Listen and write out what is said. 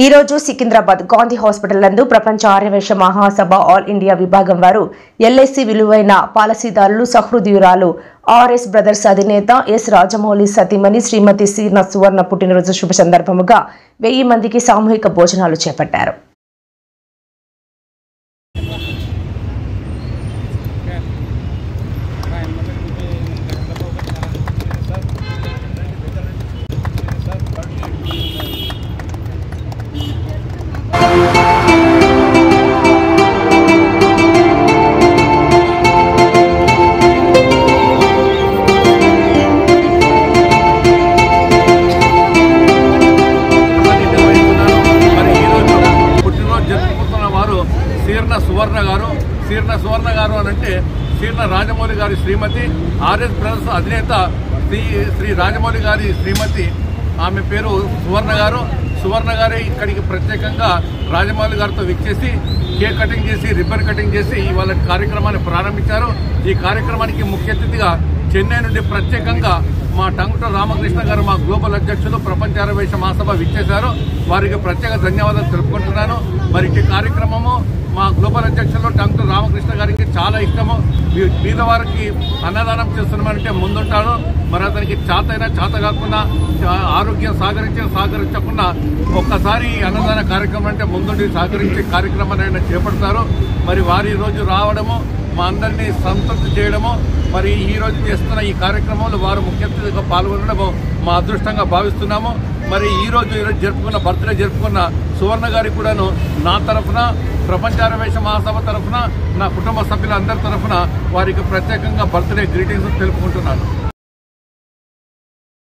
ఈ రోజు సికింద్రాబాద్ గాంధీ హాస్పిటల్ నందు ప్రపంచ ఆర్యవైశ్య మహాసభ ఆల్ ఇండియా విభాగం వారు ఎల్ఐసి విలువైన పాలసీదారులు సహృదయురాలు ఆర్ఎస్ బ్రదర్స్ అధినేత ఎస్ రాజమౌళి సతీమణి శ్రీమతి సీర్ణ సువర్ణ పుట్టినరోజు శుభ సందర్భముగా 1000 మందికి సామూహిక భోజనాలు చేపట్టారు. సీర్ణ సువర్ణ గారు అంటే సీర్ణ రాజమౌళి గారి శ్రీమతి ఆర్ఎస్ బ్రదర్స్ అధినేత శ్రీ రాజమౌళి గారి శ్రీమతి ఆమె పేరు సువర్ణ గారు. సువర్ణ గారే ఇక్కడికి ప్రత్యేకంగా రాజమౌళి గారితో విచ్చేసి కేక్ కటింగ్ చేసి రిబ్బన్ కటింగ్ చేసి వాళ్ళ కార్యక్రమాన్ని ప్రారంభించారు. ఈ కార్యక్రమానికి ముఖ్య అతిథిగా చెన్నై నుండి ప్రత్యేకంగా మా టంగుటూరి రామకృష్ణ గారు మా గ్లోబల్ అధ్యక్షులు ప్రపంచ ఆర్యవైశ్య మహాసభ విచ్చేశారు. వారికి ప్రత్యేక ధన్యవాదాలు తెలుపుకుంటున్నాను. మరి ఈ కార్యక్రమము మా గ్లోబల్ అధ్యక్షులు టంగుటూరి రామకృష్ణ గారికి చాలా ఇష్టము. పేదవారికి అన్నదానం చేస్తున్నామంటే ముందుంటాడు. మరి అతనికి చేత కాకుండా ఆరోగ్యం సహకరించకుండా ఒక్కసారి అన్నదాన కార్యక్రమం అంటే ముందుండి సహకరించే కార్యక్రమాన్ని ఆయన చేపడతారు. మరి వారి రోజు రావడము మా అందరినీ సంతృప్తి చేయడము, మరి ఈ రోజు చేస్తున్న ఈ కార్యక్రమంలో వారు ముఖ్య అతిథిగా పాల్గొనడము మా అదృష్టంగా భావిస్తున్నాము. మరి ఈరోజు బర్త్డే జరుపుకున్న సువర్ణ గారికి కూడాను నా తరఫున ప్రపంచ ఆర్యవైశ్య మహాసభ తరఫున నా కుటుంబ సభ్యులందరి తరఫున వారికి ప్రత్యేకంగా బర్త్డే గ్రీటింగ్స్ తెలుపుకుంటున్నాను.